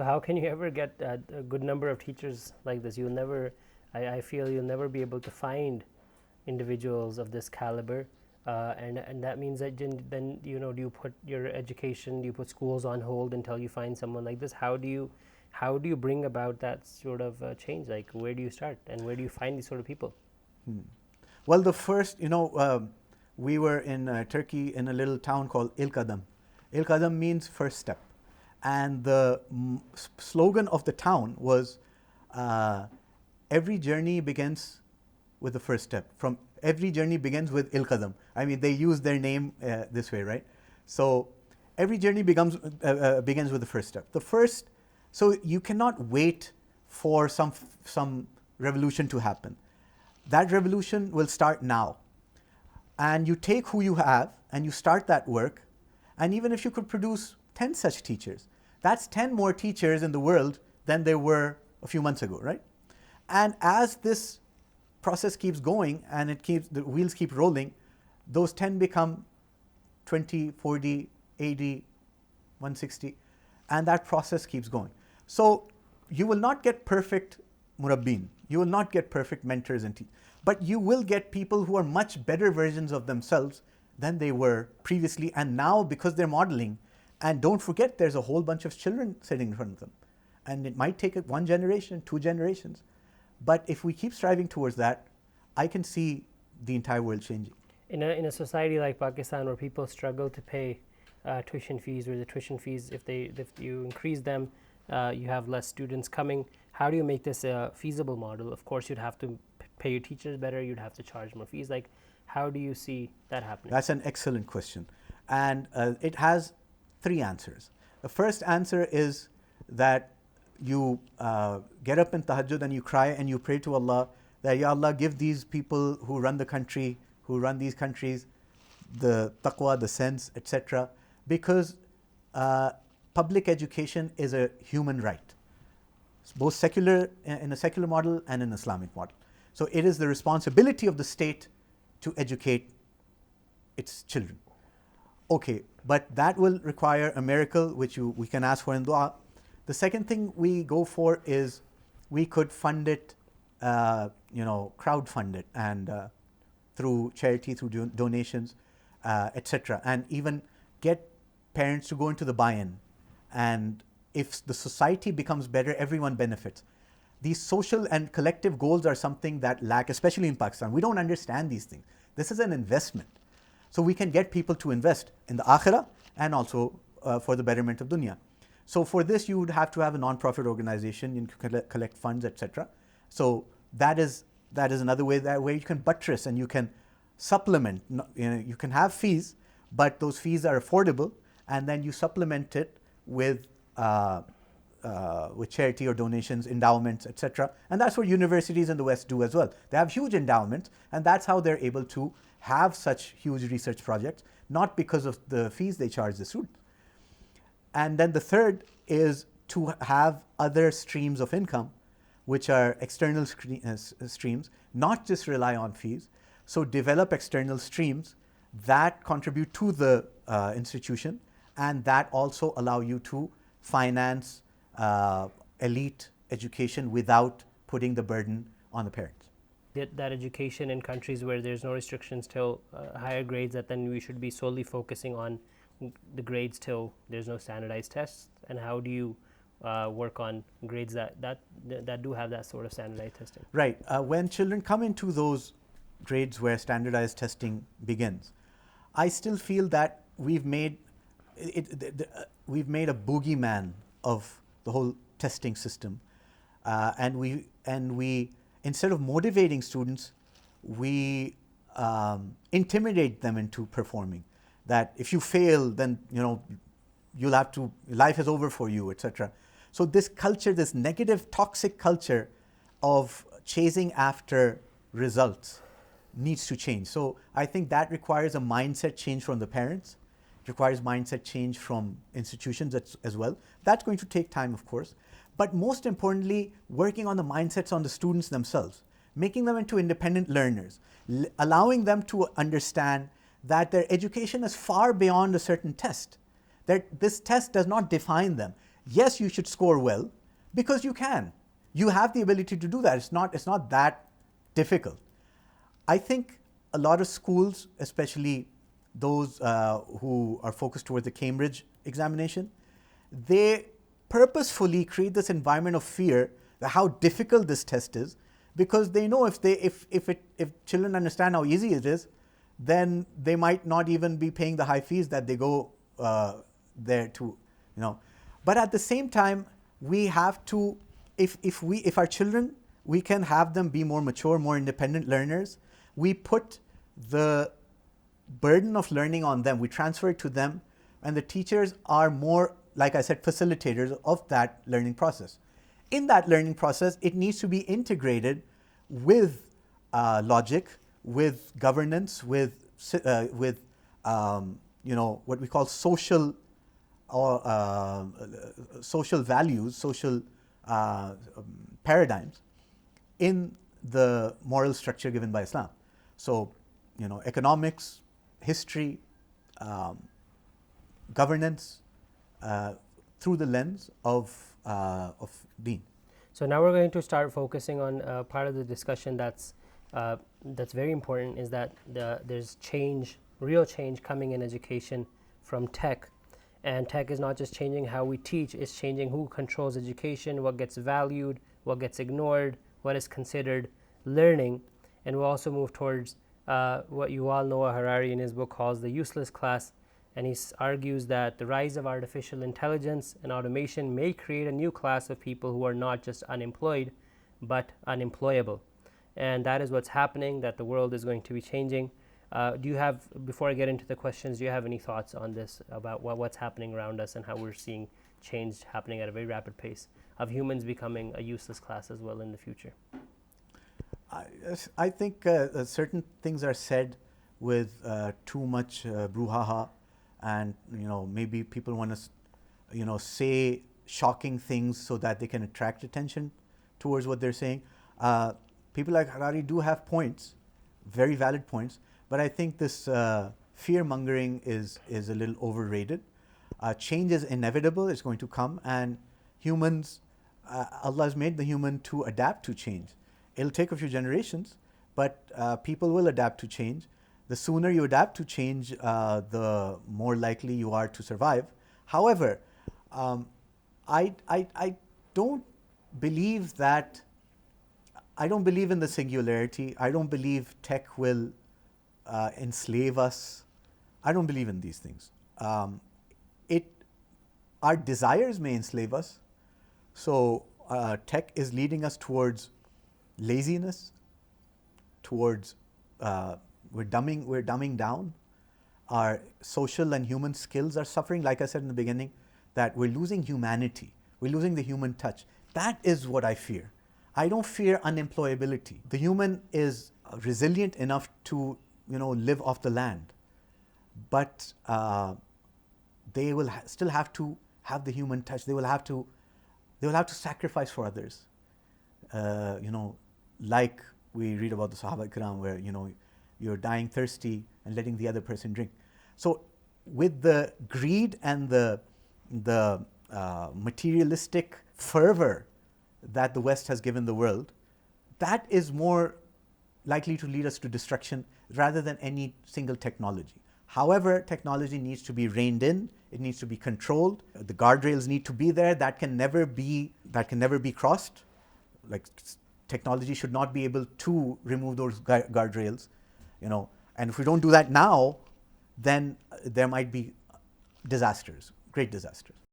So how can you ever get a good number of teachers like this? You'll never, I feel you'll never be able to find individuals of this caliber, and that means that then do you put your education, do you put schools on hold until you find someone like this? How do you bring about that sort of change? Like, where do you start and where do you find these sort of people? Well, the first, we were in Turkey in a little town called Il-Qadam. Il-Qadam means first step. And the slogan of the town was, every journey begins with the first step. From every journey begins with Il-Qadam. I mean, they use their name this way, right? So every journey begins with the first step. So you cannot wait for some revolution to happen. That revolution will start now. And you take who you have and you start that work. And even if you could produce 10 such teachers, that's 10 more teachers in the world than there were a few months ago, right? And as this process keeps going and the wheels keep rolling, those 10 become 20, 40, 80, 160, and that process keeps going. So you will not get perfect murabbin, you will not get perfect mentors and teachers, but you will get people who are much better versions of themselves than they were previously, and now because they're modeling. And don't forget, there's a whole bunch of children sitting in front of them, and it might take one generation, 2 generations, but if we keep striving towards that, I can see the entire world changing. In a society like Pakistan, where people struggle to pay tuition fees, where the tuition fees, if you increase them, you have less students coming. How do you make this a feasible model? Of course, you'd have to pay your teachers better. You'd have to charge more fees. Like, how do you see that happening? That's an excellent question, and it has 3 answers. The first answer is that you get up in tahajjud and you cry and you pray to Allah that, Ya Allah, give these people who run the country, who run these countries, the taqwa, the sense, etc. Because public education is a human right, both secular, in a secular model and an Islamic model. So it is the responsibility of the state to educate its children. Okay, but that will require a miracle, which we can ask for in dua. The second thing we go for is we could fund it, crowdfund it, and through charity, through donations, etc. And even get parents to go into the buy-in. And if the society becomes better, everyone benefits. These social and collective goals are something that lack, especially in Pakistan. We don't understand these things. This is an investment. So we can get people to invest in the akhirah and also for the betterment of dunya. So for this, you would have to have a non-profit organization, you can collect funds, etc. So that is another way where you can buttress and you can supplement. You can have fees, but those fees are affordable, and then you supplement it with charity or donations, endowments, etc. And that's what universities in the West do as well. They have huge endowments, and that's how they're able to have such huge research projects, not because of the fees they charge the students. And then the third is to have other streams of income, which are external streams, not just rely on fees. So develop external streams that contribute to the institution, and that also allow you to finance elite education without putting the burden on the parents. Get that education in countries where there's no restrictions till higher grades, that then we should be solely focusing on the grades till there's no standardized tests. And how do you work on grades that do have that sort of standardized testing? Right. When children come into those grades where standardized testing begins, I still feel that we've made a boogeyman of the whole testing system, and we instead of motivating students, we intimidate them into performing. That if you fail, then you'll have to, life is over for you, etc. So this culture, this negative, toxic culture of chasing after results needs to change. So I think that requires a mindset change from the parents. It requires mindset change from institutions as well. That's going to take time, of course. But most importantly, working on the mindsets on the students themselves, making them into independent learners, allowing them to understand that their education is far beyond a certain test, that this test does not define them. yes, you should score well because you can. You have the ability to do that. It's not that difficult. I think a lot of schools, especially those who are focused towards the Cambridge examination, they purposefully create this environment of fear that how difficult this test is, because they know if children understand how easy it is, then they might not even be paying the high fees that they go there to, you know. But at the same time, we have to, if our children, we can have them be more mature, more independent learners. We put the burden of learning on them. We transfer it to them, and the teachers are more, like I said, facilitators of that learning process. In that learning process, it needs to be integrated with logic, with governance, with what we call social values, social paradigms in the moral structure given by Islam. So, economics, history, governance, through the lens of Deen. So now we're going to start focusing on part of the discussion that's very important, is that there's change, real change coming in education from tech. And tech is not just changing how we teach, it's changing who controls education, what gets valued, what gets ignored, what is considered learning. And we'll also move towards what Yuval Noah Harari in his book calls the useless class. And he argues that the rise of artificial intelligence and automation may create a new class of people who are not just unemployed, but unemployable. And that is what's happening, that the world is going to be changing. Do you have, before I get into the questions, do you have any thoughts on this, about what's happening around us and how we're seeing change happening at a very rapid pace of humans becoming a useless class as well in the future? I think certain things are said with too much brouhaha, and maybe people want to say shocking things so that they can attract attention towards what they're saying. People like Harari do have points, very valid points, but I think this fear mongering is a little overrated. Change is inevitable, it's going to come, and humans, Allah has made the human to adapt to change. It'll take a few generations, but people will adapt to change. The sooner you adapt to change, the more likely you are to survive. However, I don't believe that, I don't believe in the singularity. I don't believe tech will enslave us. I don't believe in these things. Our desires may enslave us. So tech is leading us towards laziness, towards we're dumbing down. Our social and human skills are suffering. Like I said in the beginning, that we're losing humanity. We're losing the human touch. That is what I fear. I don't fear unemployability. The human is resilient enough to live off the land, but they will still have to have the human touch. They will have to sacrifice for others. Like we read about the Sahaba Ikram, where you're dying thirsty and letting the other person drink. So with the greed and the materialistic fervor that the West has given the world, that is more likely to lead us to destruction rather than any single technology. However, technology needs to be reined in, it needs to be controlled, the guardrails need to be there, that can never be crossed. Like, technology should not be able to remove those guardrails, and if we don't do that now, then there might be disasters, great disasters.